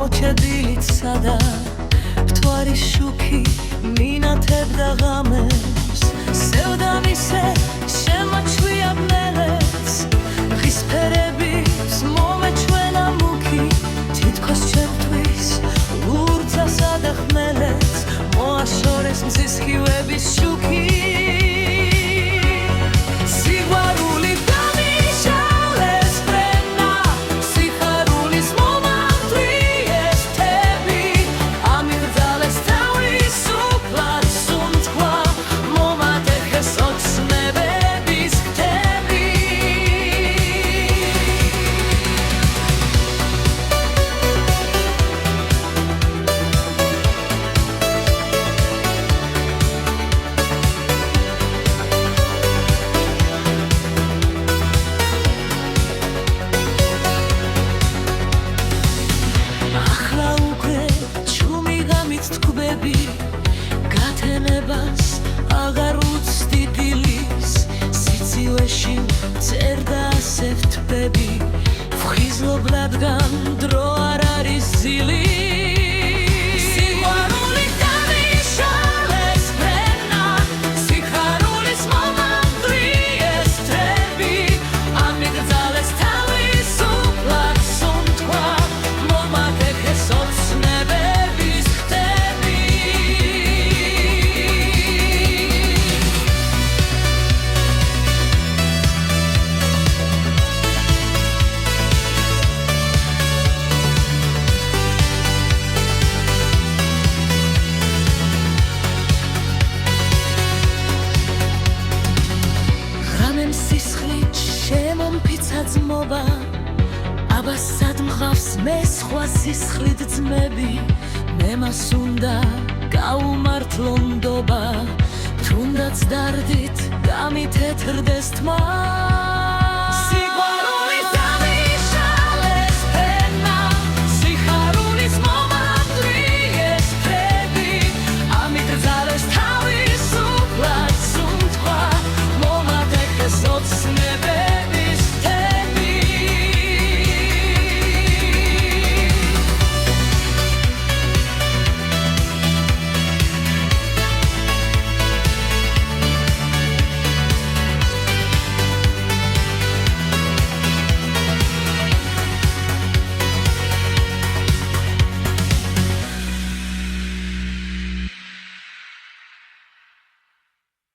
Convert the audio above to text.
მოჩედით სადა მთვარის შუქი მინათებდა ღამეს სევდამისე შემოჩვია ბნელებს ღის ფერების მომეჩვენა მუქი თითქოს ჩემთვის ლურჯა სადა ხმელეთს მოაშორეს მზის ხივების შუქი გათენებას აღარ უცდი დილის სიცივეში წერდა ასე ვთბები ვხიზლობ რადგან დრო არ არის ზილი ძმობა აბა სად მღავს მე სხვა სისხლით ძმები მე მას უნდა გაუმართლო ნდობა თუნდაც დარდით გამითეთრდეს თმა